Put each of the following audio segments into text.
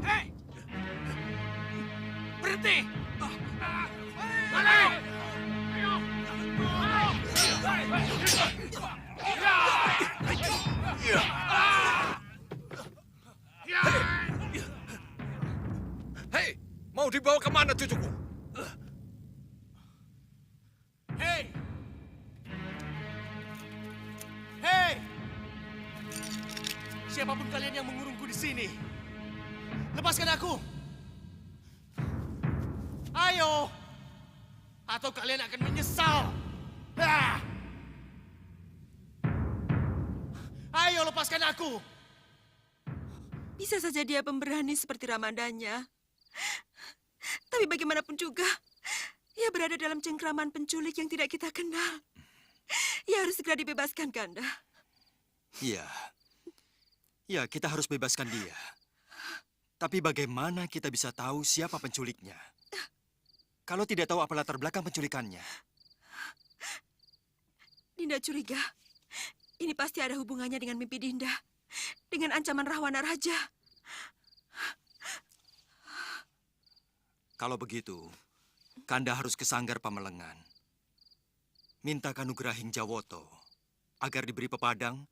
Hei! Berhenti! Balik! Ayo! Hei, mau dibawa kemana cucuku? Hei! Hei! Siapapun kalian yang mengurungku di sini, lepaskan aku! Ayo! Atau kalian akan menyesal! Ah! Ayo, lepaskan aku! Bisa saja dia pemberani seperti Ramadanya. Tapi bagaimanapun juga, ia berada dalam cengkraman penculik yang tidak kita kenal. Ia harus segera dibebaskan, Kanda. Iya. Ya, kita harus bebaskan dia. Tapi bagaimana kita bisa tahu siapa penculiknya? Kalau tidak tahu apa latar belakang penculikannya. Dinda curiga. Ini pasti ada hubungannya dengan mimpi Dinda. Dengan ancaman Rahwana Raja. Kalau begitu, Kanda harus ke Sanggar Pamelengan. Minta Kanugrahing Jawoto agar diberi pepadang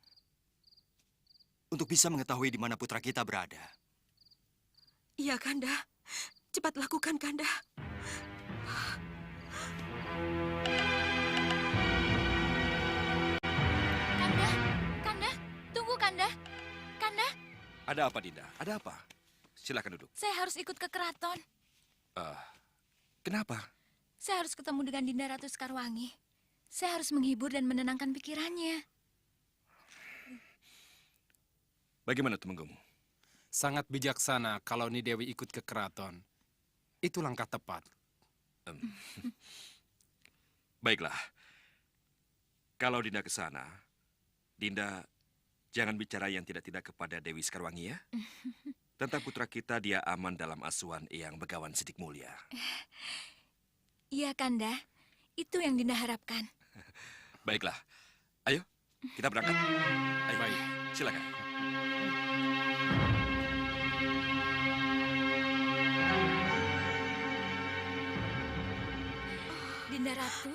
untuk bisa mengetahui di mana putra kita berada. Iya, Kanda. Cepat lakukan, Kanda. Kanda, Kanda, tunggu Kanda. Kanda, Ada apa, Dinda? Ada apa? Silakan duduk. saya harus ikut ke keraton. Kenapa? Saya harus ketemu dengan Dinda Ratu Sekarwangi. Saya harus menghibur dan menenangkan pikirannya. Bagaimana Tumenggung? Sangat bijaksana kalau Ni Dewi ikut ke keraton. Itu langkah tepat. Baiklah. Kalau Dinda ke sana, Dinda jangan bicara yang tidak-tidak kepada Dewi Sekarwangi ya. Tentang putra kita, dia aman dalam asuhan Eyang Begawan Sidik Mulia. Iya, Kanda. Itu yang Dinda harapkan. Baiklah. Ayo, kita berangkat. Ayo, Baik. silakan. Dinda Ratu,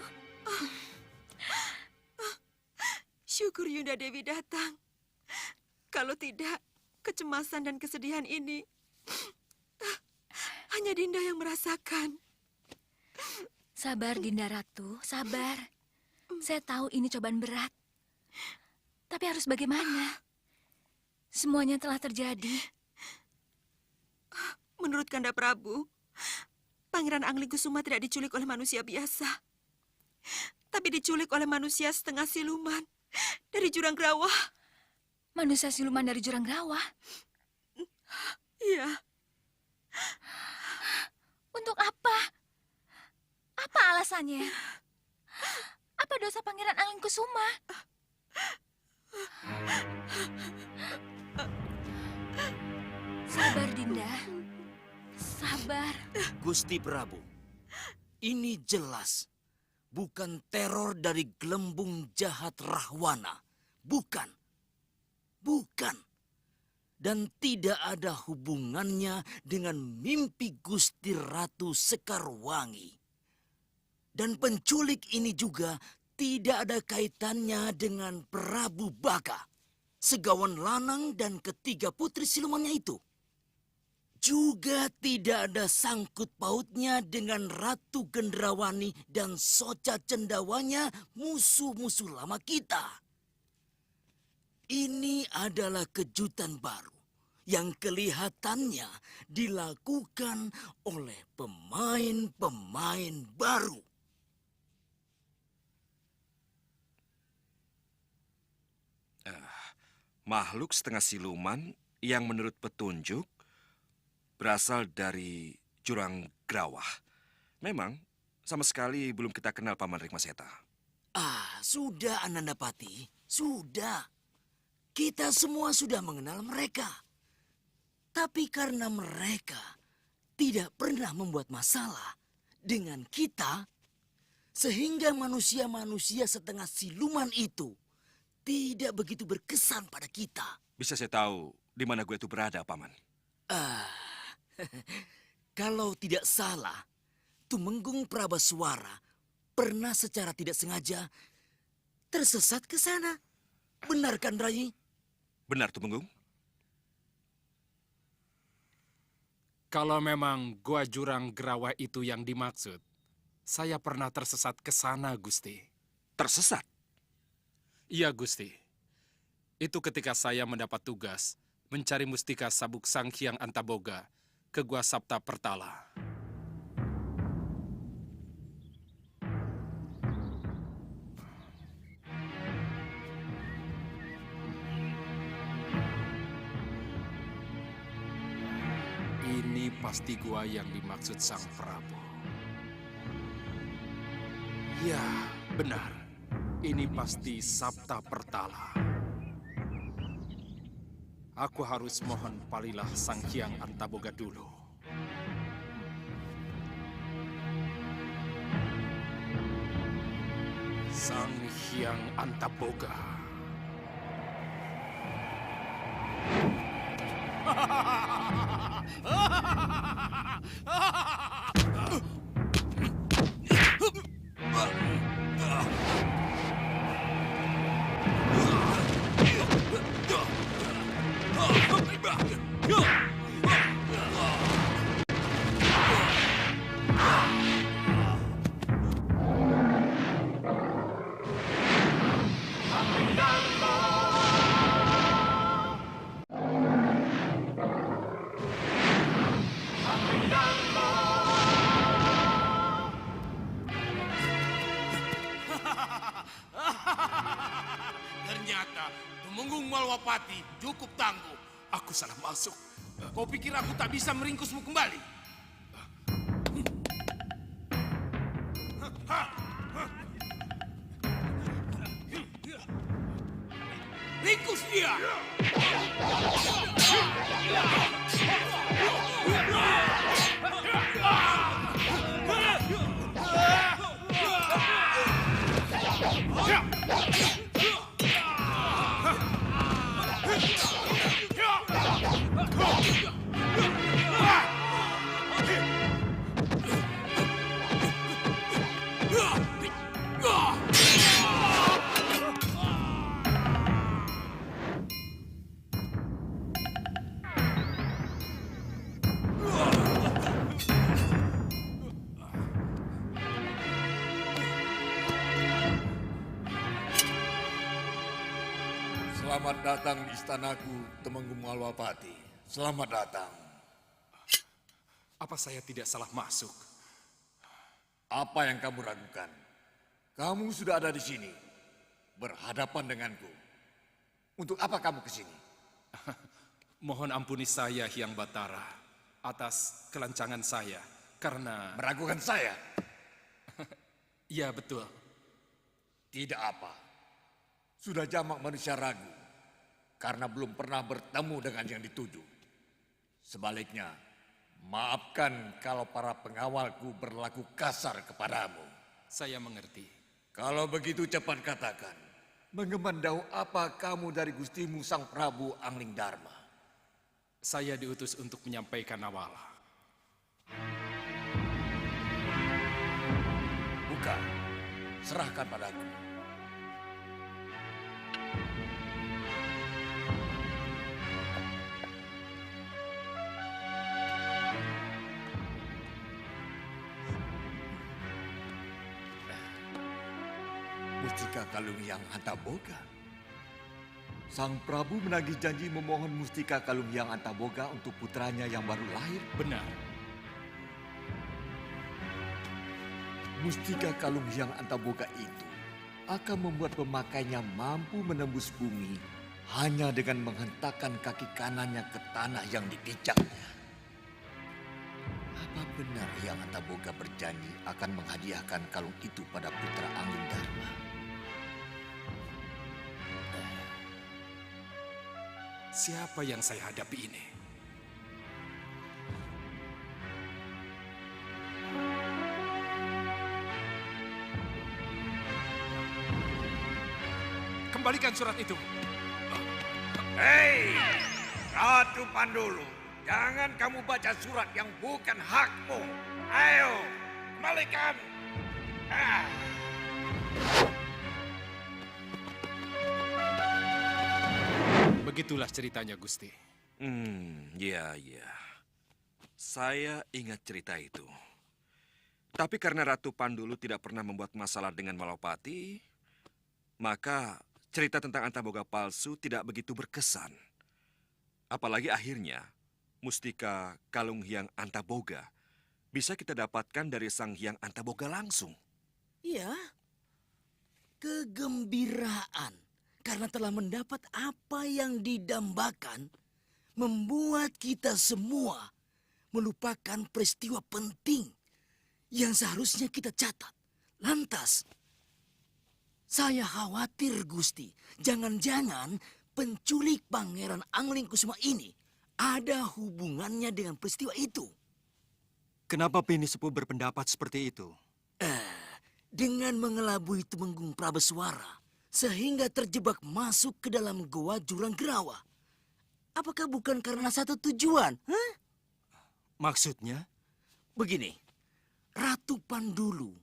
Syukur Yunda Dewi datang. Kalau tidak, kecemasan dan kesedihan ini hanya Dinda yang merasakan. sabar Dinda Ratu, sabar. Saya tahu ini cobaan berat. Tapi harus bagaimana? Semuanya telah terjadi. Menurut Kanda Prabu, Pangeran Anglingkusuma tidak diculik oleh manusia biasa. Tapi diculik oleh manusia setengah siluman dari Jurang Grawah. Manusia siluman dari Jurang Grawah. Iya, Untuk apa? Apa alasannya? Apa dosa Pangeran Anglingkusuma? Sabar, Dinda. Sabar. Gusti Prabu, ini jelas bukan teror dari gelembung jahat Rahwana. Bukan. Bukan. Dan tidak ada hubungannya dengan mimpi Gusti Ratu Sekarwangi. Dan penculik ini juga tidak ada kaitannya dengan Prabu Baka, Segawan Lanang dan ketiga putri silumannya itu. Juga tidak ada sangkut pautnya dengan Ratu Gendrawani dan Soca Cendawanya, musuh-musuh lama kita. Ini adalah kejutan baru yang kelihatannya dilakukan oleh pemain-pemain baru. Makhluk setengah siluman yang menurut petunjuk berasal dari Jurang Grawah. Memang sama sekali belum kita kenal Paman Rikmaseta. Sudah Anandapati, sudah. Kita semua sudah mengenal mereka. Tapi karena mereka tidak pernah membuat masalah dengan kita, sehingga manusia-manusia setengah siluman itu tidak begitu berkesan pada kita. Bisa saya tahu di mana gue itu berada, Paman? Kalau tidak salah, Tumenggung Prabaswara pernah secara tidak sengaja tersesat ke sana. Benar kan, Rai? Benar, Tumenggung? Kalau memang gua jurang Gerawa itu yang dimaksud, saya pernah tersesat ke sana, Gusti. Tersesat? Iya, Gusti. Itu ketika saya mendapat tugas mencari mustika sabuk Sang Hyang Antaboga ke Gua Sapta Pertala. Ini pasti gua yang dimaksud Sang Prabu. Ya, benar. Ini pasti Sapta Pertala. Aku harus mohon palilah Sang Hyang Antaboga dulu. Sang Hyang Antaboga. Ternyata Tumenggung Malwapati cukup tangguh. Aku salah masuk. Kau pikir aku tak bisa meringkusmu kembali? Ringkus dia! Selamat datang di istanaku, Tumenggung Malwapati. Selamat datang. Apa saya tidak salah masuk? Apa yang kamu ragukan? Kamu sudah ada di sini, berhadapan denganku. Untuk apa kamu ke sini? Mohon ampuni saya, Hyang Batara, atas kelancangan saya, karena... Meragukan saya? Iya, betul. Tidak apa. Sudah jamak manusia ragu, karena belum pernah bertemu dengan yang dituju. Sebaliknya, maafkan kalau para pengawalku berlaku kasar kepadamu. Saya mengerti. Kalau begitu cepat katakan, mengemandau apa kamu dari gustimu Sang Prabu Angling Dharma? Saya diutus untuk menyampaikan awala. Buka, serahkan padaku. Mustika Kalung Hyang Antaboga. Sang Prabu menagih janji memohon Mustika Kalung Hyang Antaboga untuk putranya yang baru lahir. Benar. Mustika Kalung Hyang Antaboga itu akan membuat pemakainya mampu menembus bumi hanya dengan menghentakkan kaki kanannya ke tanah yang dipijaknya. Apa benar Hyang Antaboga berjanji akan menghadiahkan kalung itu pada putra Angling Dharma? Siapa yang saya hadapi ini? kembalikan surat itu. Hei, Ratu Pandulu, jangan kamu baca surat yang bukan hakmu. Ayo, kembalikan. Ah. Begitulah ceritanya, Gusti. Ya. Saya ingat cerita itu. Tapi karena Ratu Pandulu tidak pernah membuat masalah dengan Malapati, maka cerita tentang Antaboga palsu tidak begitu berkesan. Apalagi akhirnya, mustika Kalung Hyang Antaboga bisa kita dapatkan dari Sang Hyang Antaboga langsung. Ya, kegembiraan karena telah mendapat apa yang didambakan membuat kita semua melupakan peristiwa penting yang seharusnya kita catat. Lantas, saya khawatir, Gusti, jangan-jangan penculik Pangeran Anglingkusuma ini ada hubungannya dengan peristiwa itu. Kenapa Pini Sepuh berpendapat seperti itu? Dengan mengelabui Tumenggung Prabeswara sehingga terjebak masuk ke dalam goa Jurang Gerawa. Apakah bukan karena satu tujuan? Hah? Maksudnya? Begini, Ratu Pandulu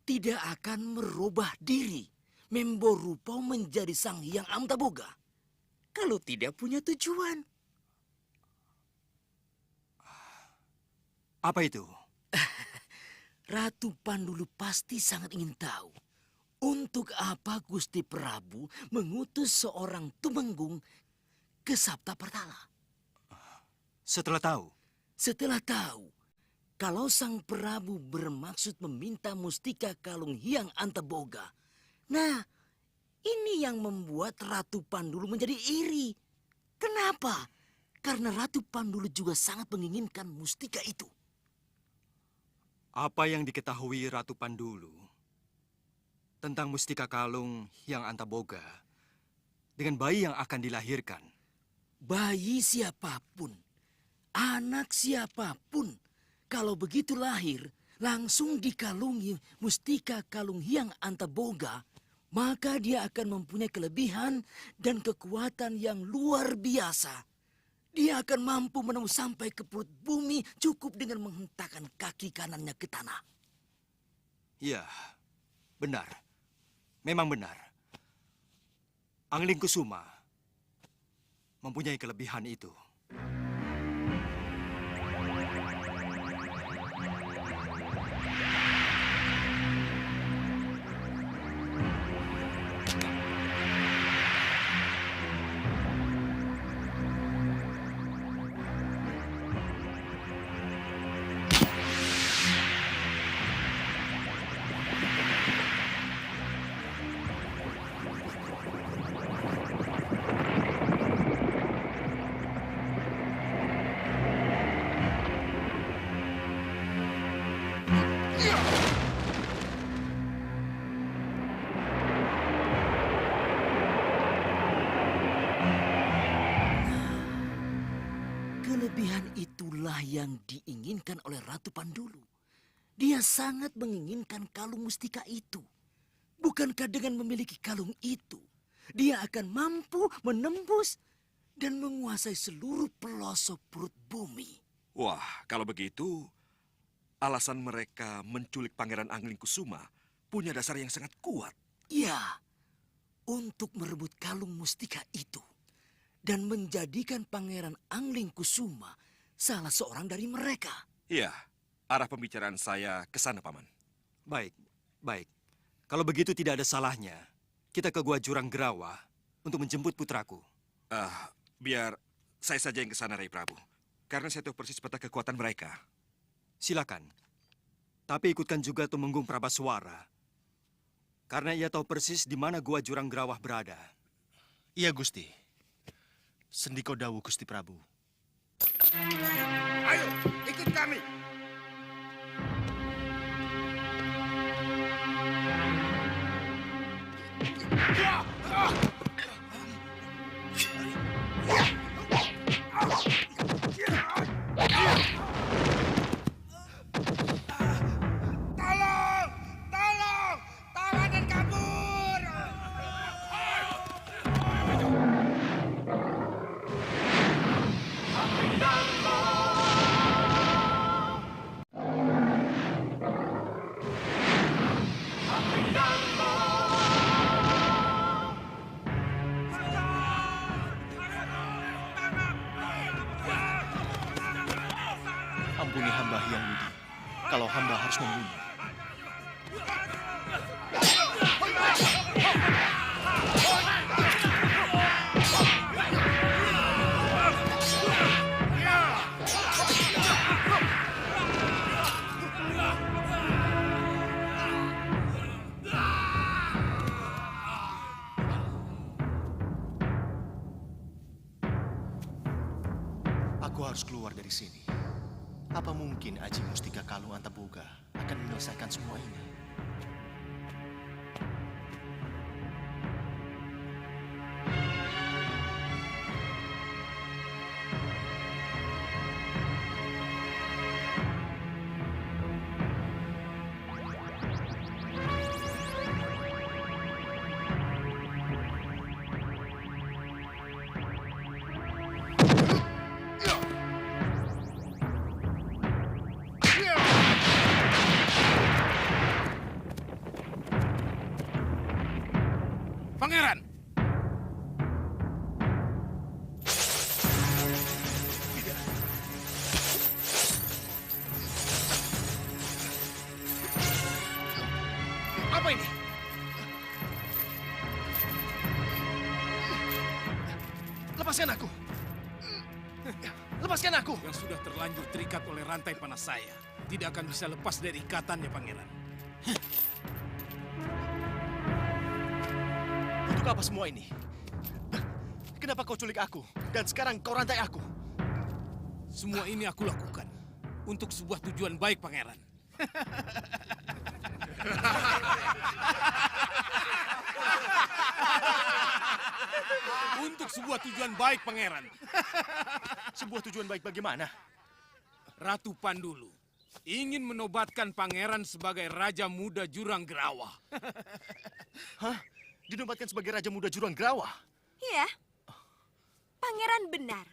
tidak akan merubah diri, memborupau menjadi Sang Hyang Antaboga kalau tidak punya tujuan. Apa itu? Ratu Pandulu pasti sangat ingin tahu untuk apa Gusti Prabu mengutus seorang Tumenggung ke Sapta Pertala. Setelah tahu kalau Sang Prabu bermaksud meminta mustika Kalung Hyang Antaboga. Nah, ini yang membuat Ratu Pandulu menjadi iri. Kenapa? Karena Ratu Pandulu juga sangat menginginkan mustika itu. Apa yang diketahui Ratu Pandulu tentang mustika Kalung Hyang Antaboga dengan bayi yang akan dilahirkan? Bayi siapapun, anak siapapun, kalau begitu lahir, langsung dikalungi mustika Kalung Hyang Antaboga, maka dia akan mempunyai kelebihan dan kekuatan yang luar biasa. Dia akan mampu menembus sampai ke perut bumi cukup dengan menghentakkan kaki kanannya ke tanah. Ya, benar. Memang benar. Anglingkusuma mempunyai kelebihan itu. Kelebihan itulah yang diinginkan oleh Ratu Pandulu. Dia sangat menginginkan kalung mustika itu. Bukankah dengan memiliki kalung itu, dia akan mampu menembus dan menguasai seluruh pelosok perut bumi? Wah, kalau begitu, alasan mereka menculik Pangeran Anglingkusuma punya dasar yang sangat kuat. Ya, untuk merebut kalung mustika itu dan menjadikan Pangeran Anglingkusuma salah seorang dari mereka. Iya, arah pembicaraan saya ke sana, Paman. Baik. Kalau begitu tidak ada salahnya kita ke Gua Jurang Gerawa untuk menjemput putraku. Biar saya saja yang ke sana, Rai Prabu. Karena saya tahu persis peta kekuatan mereka. Silakan. Tapi ikutkan juga Tumenggung Prabaswara. Karena ia tahu persis di mana Gua Jurang Gerawa berada. Iya, Gusti. Sendiko Dawu, Gusti Prabu. Ayo, ikut kami. Tolong! Tolong! Tawanan kabur! Ampuni hamba Hyang Widi, kalau hamba harus membunuh. Aku harus keluar dari sini. Apa mungkin Aji Mustika Kalung Antaboga akan menyelesaikan semua ini? Pangeran! Apa ini? Lepaskan aku! Lepaskan aku! Yang sudah terlanjur terikat oleh rantai panas saya tidak akan bisa lepas dari ikatannya, Pangeran. Untuk apa semua ini? Kenapa kau culik aku? Dan sekarang kau rantai aku? Semua ini aku lakukan untuk sebuah tujuan baik, Pangeran. Untuk sebuah tujuan baik, Pangeran. Sebuah tujuan baik bagaimana? Ratu Pandulu ingin menobatkan Pangeran sebagai Raja Muda Jurang Gerawa. Hah? Dinobatkan sebagai Raja Muda Jurang Gerawa? Iya. Pangeran benar.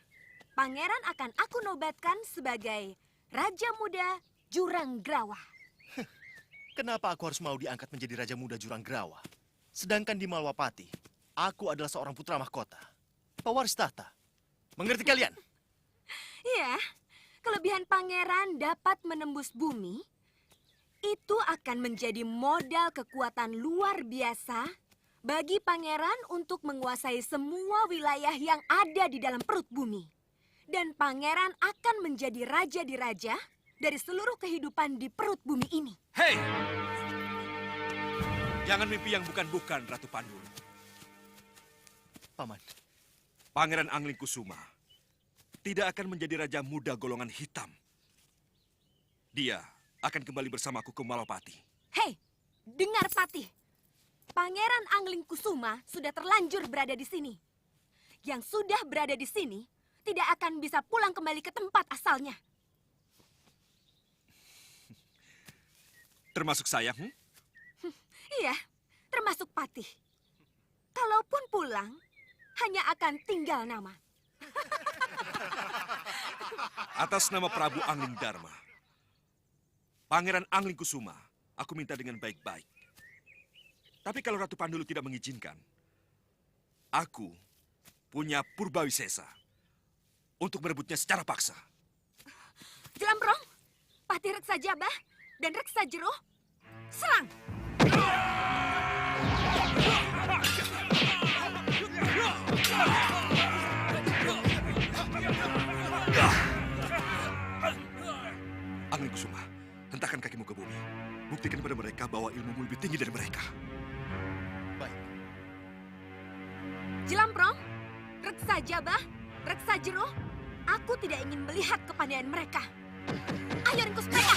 Pangeran akan aku nobatkan sebagai Raja Muda Jurang Gerawa. Kenapa aku harus mau diangkat menjadi Raja Muda Jurang Gerawa? Sedangkan di Malwapati, aku adalah seorang putra mahkota. Pewaris tahta. Mengerti kalian? Iya. Kelebihan pangeran dapat menembus bumi. Itu akan menjadi modal kekuatan luar biasa bagi pangeran untuk menguasai semua wilayah yang ada di dalam perut bumi. Dan pangeran akan menjadi raja di raja dari seluruh kehidupan di perut bumi ini. Hei! Jangan mimpi yang bukan-bukan, Ratu Pandulu. Paman, Pangeran Angling Kusuma tidak akan menjadi Raja Muda golongan hitam. Dia akan kembali bersamaku ke Malapati. Hei, dengar Patih. Pangeran Angling Kusuma sudah terlanjur berada di sini. Yang sudah berada di sini tidak akan bisa pulang kembali ke tempat asalnya. Termasuk saya, Iya, termasuk Patih. Kalaupun pulang, hanya akan tinggal nama. Atas nama Prabu Angling Dharma, Pangeran Angling Kusuma, aku minta dengan baik-baik. Tapi kalau Ratu Pandulu tidak mengizinkan, aku punya Purbawisesa untuk merebutnya secara paksa. Jelambrong, Patih Reksa Jabah, dan Reksa Jero, serang! Angling Kusuma, hentakkan kakimu ke bumi. Buktikan pada mereka bahwa ilmumu lebih tinggi dari mereka. baik. Jelambrong, Reksa Jabah, Reksa Jero, aku tidak ingin melihat kepandaian mereka. Ayo ringkus mereka!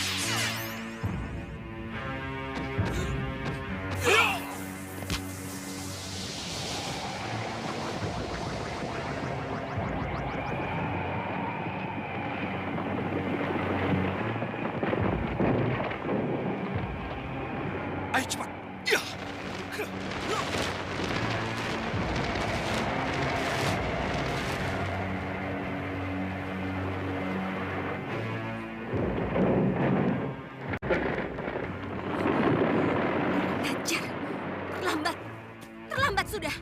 Ayo cepat. Ya. Hajar, terlambat. Terlambat sudah.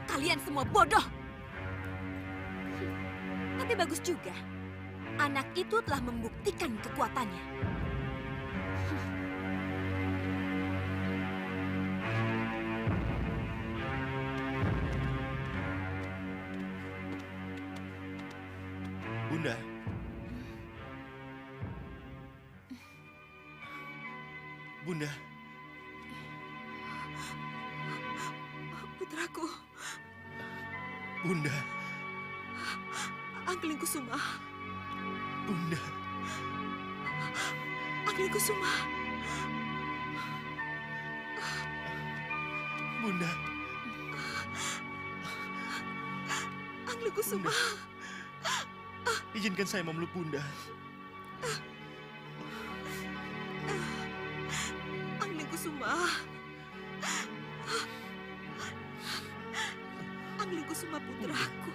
Kalian semua bodoh. Tapi bagus juga. anak itu telah membuktikan kekuatannya. Bunda. Bunda. Putraku, Bunda. Angling Kusuma, Bunda. Angling Kusuma. Bunda. Angling Kusuma. Izinkan saya memeluk Bunda. Angling Kusuma. Angling Kusuma putraku.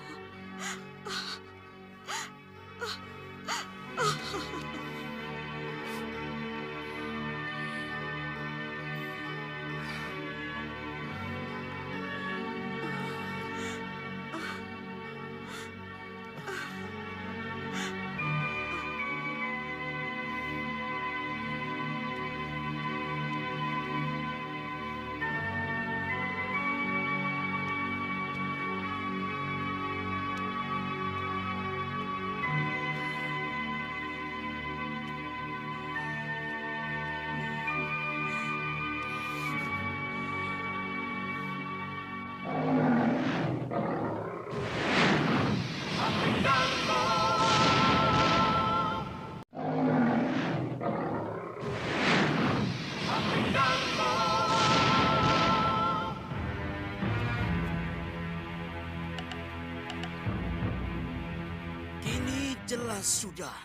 Kini jelas sudah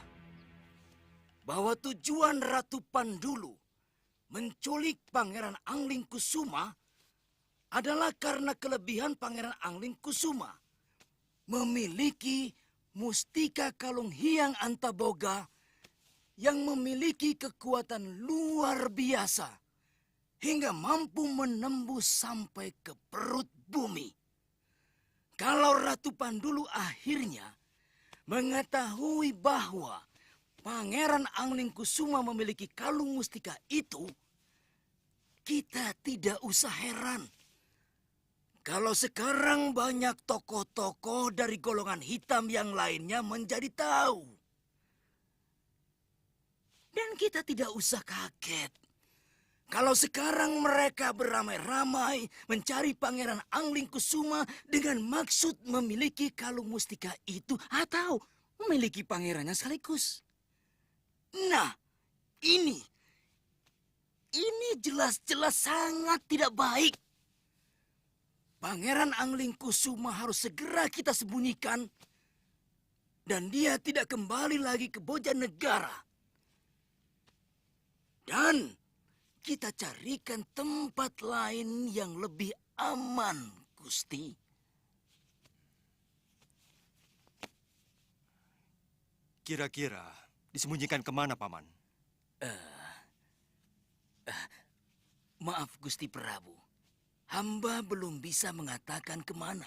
bahwa tujuan Ratu Pandulu menculik Pangeran Angling Kusuma adalah karena kelebihan Pangeran Angling Kusuma memiliki mustika kalung Hyang Antaboga yang memiliki kekuatan luar biasa hingga mampu menembus sampai ke perut bumi. Kalau Ratu Pandulu akhirnya mengetahui bahwa Pangeran Angling Kusuma memiliki kalung mustika itu, kita tidak usah heran kalau sekarang banyak tokoh-tokoh dari golongan hitam yang lainnya menjadi tahu. Dan kita tidak usah kaget kalau sekarang mereka beramai-ramai mencari Pangeran Angling Kusuma dengan maksud memiliki kalung mustika itu atau memiliki pangerannya sekaligus. Nah, ini jelas-jelas sangat tidak baik. Pangeran Angling Kusuma harus segera kita sembunyikan dan dia tidak kembali lagi ke Bojanegara. Dan kita carikan tempat lain yang lebih aman, Gusti. Kira-kira disembunyikan kemana, Paman? Maaf, Gusti Prabu. Hamba belum bisa mengatakan kemana.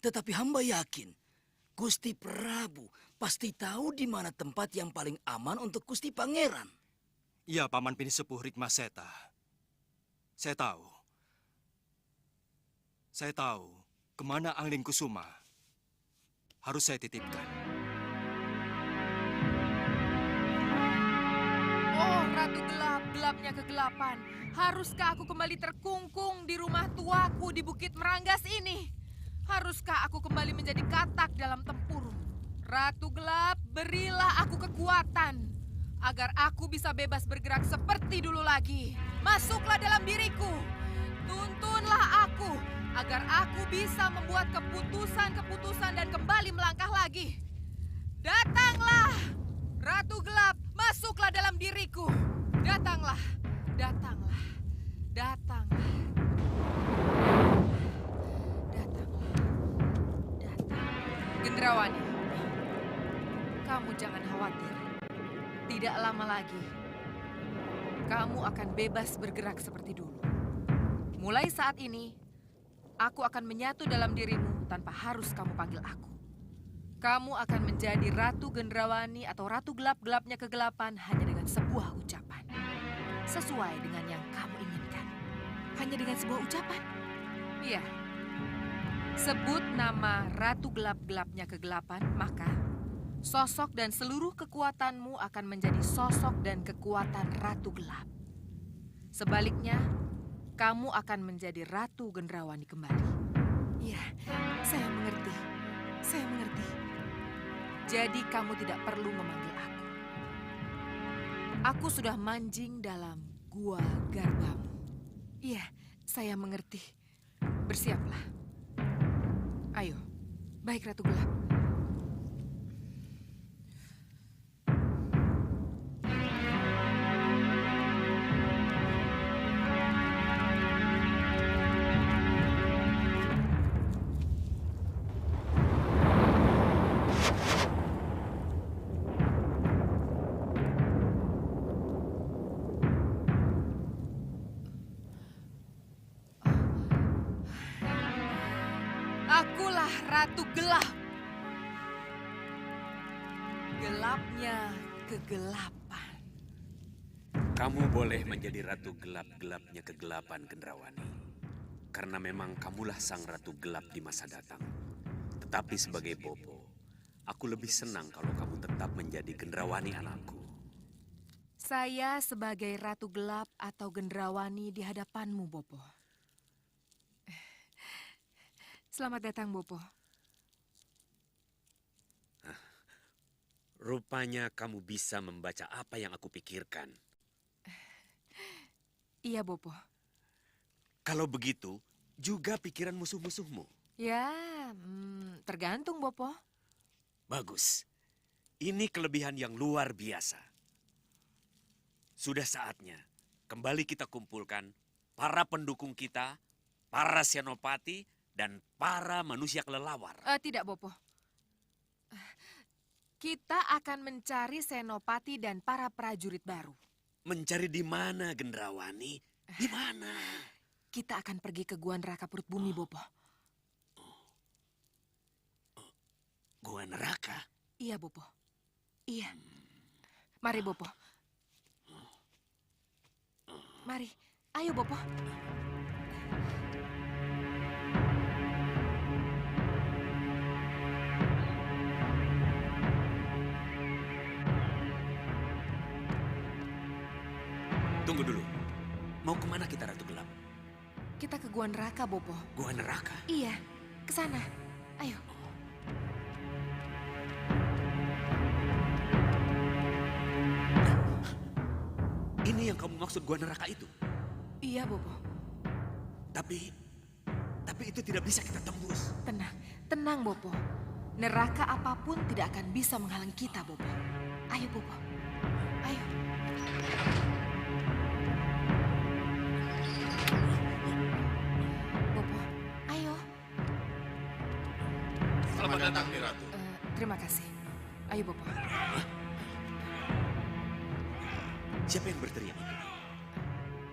Tetapi hamba yakin Gusti Prabu pasti tahu di mana tempat yang paling aman untuk Gusti Pangeran. Iya, Paman Pinisepuh Rikmaseta. Saya tahu. Saya tahu kemana Angling Kusuma harus saya titipkan. Oh, Ratu Gelap, gelapnya kegelapan. Haruskah aku kembali terkungkung di rumah tuaku di Bukit Meranggas ini? Haruskah aku kembali menjadi katak dalam tempurung? Ratu Gelap, berilah aku kekuatan agar aku bisa bebas bergerak seperti dulu lagi. Masuklah dalam diriku. Tuntunlah aku agar aku bisa membuat keputusan-keputusan dan kembali melangkah lagi. Datanglah, Ratu Gelap, masuklah dalam diriku. Datanglah, datanglah, datanglah. Datanglah, datang. Gendrawani, kamu jangan khawatir. Tidak lama lagi, kamu akan bebas bergerak seperti dulu. Mulai saat ini, aku akan menyatu dalam dirimu tanpa harus kamu panggil aku. Kamu akan menjadi Ratu Gendrawani atau Ratu Gelap-Gelapnya Kegelapan hanya dengan sebuah ucapan. Sesuai dengan yang kamu inginkan. Hanya dengan sebuah ucapan. Iya. Sebut nama Ratu Gelap-Gelapnya Kegelapan, maka sosok dan seluruh kekuatanmu akan menjadi sosok dan kekuatan Ratu Gelap. Sebaliknya, kamu akan menjadi Ratu Gendrawani kembali. Iya, saya mengerti. Saya mengerti. Jadi kamu tidak perlu memanggil aku. Aku sudah manjing dalam gua garbamu. Iya, saya mengerti. Bersiaplah. Ayo, baik Ratu Gelap. Akulah Ratu Gelap. Gelapnya kegelapan. Kamu boleh menjadi Ratu Gelap-Gelapnya Kegelapan, Gendrawani. Karena memang kamulah sang Ratu Gelap di masa datang. Tetapi sebagai Bopo, aku lebih senang kalau kamu tetap menjadi Gendrawani anakku. Saya sebagai Ratu Gelap atau Gendrawani di hadapanmu, Bopo. Selamat datang, Bopo. Rupanya kamu bisa membaca apa yang aku pikirkan. Iya, Bopo. Kalau begitu, juga pikiran musuh-musuhmu. Ya, tergantung, Bopo. Bagus. Ini kelebihan yang luar biasa. Sudah saatnya kembali kita kumpulkan para pendukung kita, para senopati, dan para manusia kelelawar. Tidak, Bopo. Kita akan mencari senopati dan para prajurit baru. Mencari di mana, Gendrawani? Di mana? Kita akan pergi ke Gua Neraka Perut Bumi, Bopo. Gua Neraka? Iya, Bopo. Iya. Mari, Bopo. Mari. Ayo, Bopo. Tunggu dulu. Mau kemana kita, Ratu Gelap? Kita ke Gua Neraka, Bopo. Gua Neraka? Iya, ke sana. Ayo. Ini yang kamu maksud Gua Neraka itu? Iya, Bopo. Tapi itu tidak bisa kita tembus. Tenang, tenang, Bopo. Neraka apapun tidak akan bisa menghalang kita, Bopo. Ayo, Bopo. Ayo. Bopo, ayo. Selamat datang, Ratu. Terima kasih. Ayo, Bopo. Siapa yang berteriak?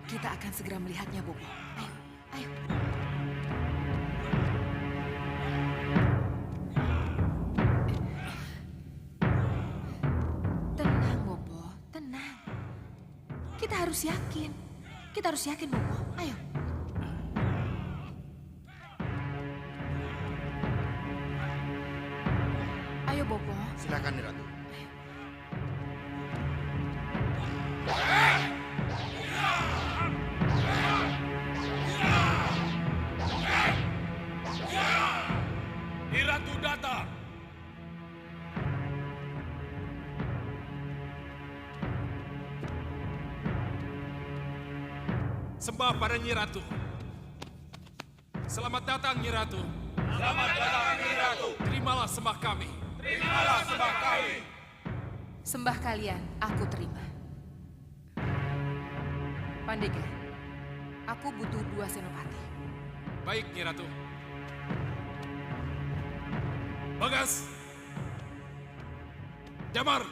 Kita akan segera melihatnya, Bopo. Ayo, ayo. Tenang, Bopo. Tenang. Kita harus yakin. Kita harus yakin, Bopo. Ayo. Ayo, Bopo. Silakan, Ratu. Ratu datang. Sembah pada Nyi Ratu. Selamat datang, Nyi Ratu. Selamat datang, Nyi Ratu. Terimalah sembah kami. Terimalah sembah kami. Sembah kalian, aku terima. Pandega, aku butuh 2 senopati. Baik, Nyi Ratu. Bagas. Damar.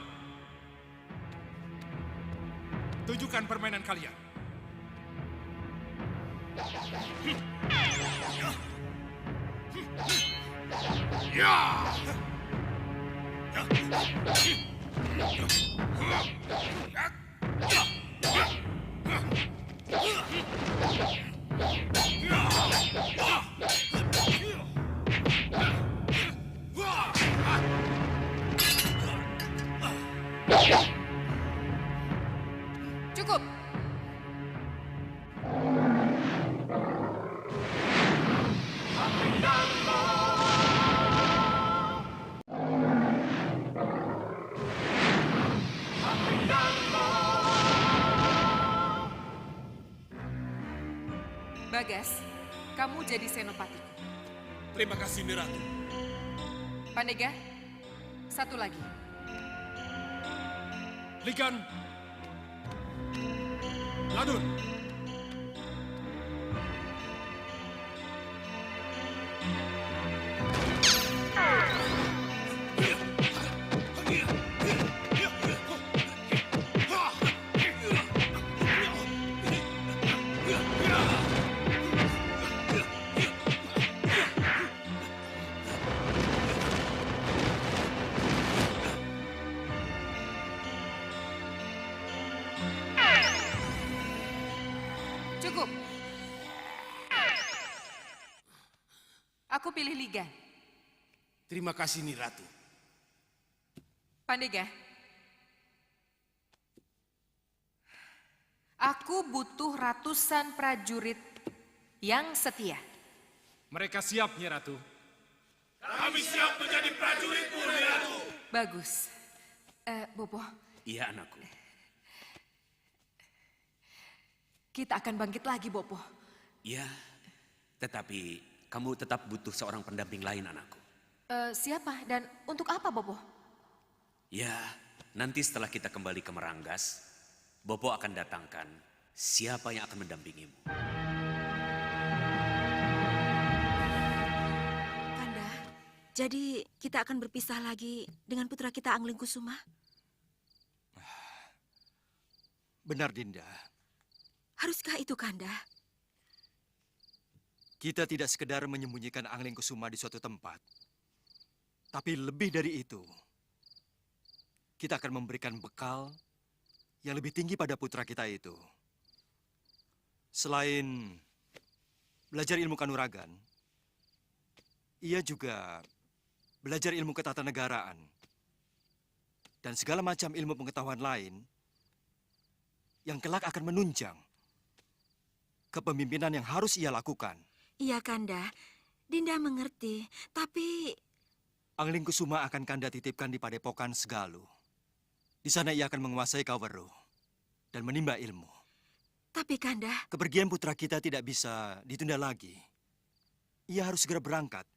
Tunjukkan permainan kalian. Ya! Cukup. Bagas, kamu jadi senopatiku. Terima kasih, Niratu. Pandega, satu lagi. Ligan. Ladun. Cukup. Aku pilih Ligan. Terima kasih, Niratu. Pandega. Aku butuh ratusan prajurit yang setia. Mereka siap, Niratu. Bagus. Bopo, Iya, anakku. kita akan bangkit lagi, Bopo. Ya, tetapi kamu tetap butuh seorang pendamping lain, anakku. Siapa dan untuk apa, Bopo? Ya, nanti setelah kita kembali ke Meranggas, Bopo akan datangkan siapa yang akan mendampingimu. Kanda, jadi kita akan berpisah lagi dengan putra kita Anglingkusuma? Benar, Dinda. Haruskah itu, Kanda? Kita tidak sekedar menyembunyikan Anglingkusuma di suatu tempat. Tapi lebih dari itu, kita akan memberikan bekal yang lebih tinggi pada putra kita itu. Selain belajar ilmu kanuragan, ia juga belajar ilmu ketatanegaraan dan segala macam ilmu pengetahuan lain yang kelak akan menunjang kepemimpinan yang harus ia lakukan. Iya, Kanda. Dinda mengerti, tapi... Anglingkusuma akan Kanda titipkan di Padepokan Segalu. Di sana ia akan menguasai Kaweru dan menimba ilmu. Tapi, Kanda... Kepergian putra kita tidak bisa ditunda lagi. Ia harus segera berangkat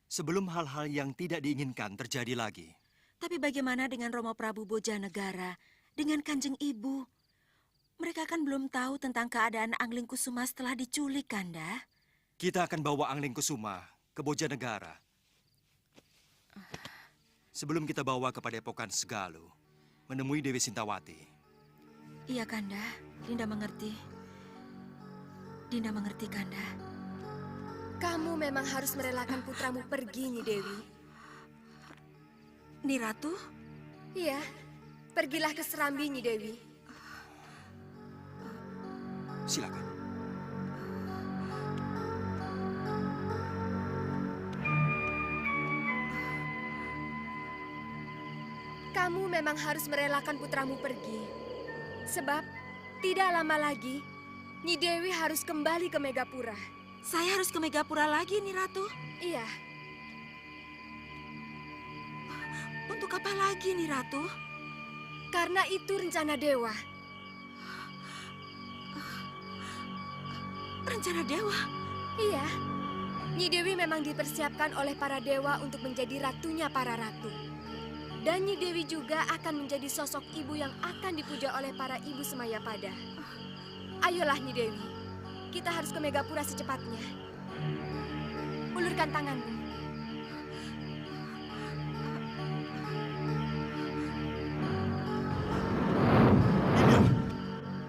sebelum hal-hal yang tidak diinginkan terjadi lagi. Tapi bagaimana dengan Romo Prabu Bojanegara, dengan Kanjeng Ibu? Mereka kan belum tahu tentang keadaan Anglingkusuma setelah diculik, Kanda. Kita akan bawa Anglingkusuma ke Bojanegara. Sebelum kita bawa ke Padepokan Segalu, menemui Dewi Sintawati. Iya, Kanda. Dinda mengerti. Dinda mengerti, Kanda. Kamu memang harus merelakan putramu pergi, Nyi Dewi. Ni Ratu? Iya, pergilah ke Serambi, Nyi Dewi. Silakan. Kamu memang harus merelakan putramu pergi. Sebab tidak lama lagi, Nyi Dewi harus kembali ke Megapura. Saya harus ke Megapura lagi, Ni Ratu? Iya, Untuk apa lagi, Ni Ratu? karena itu rencana dewa. Rencana dewa? Iya, Nyi Dewi memang dipersiapkan oleh para dewa untuk menjadi ratunya para ratu. Dan Nyi Dewi juga akan menjadi sosok ibu yang akan dipuja oleh para ibu Semayapada. Ayolah Nyi Dewi, kita harus ke Megapura secepatnya. Ulurkan tanganmu.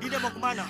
Dinda mau kemana?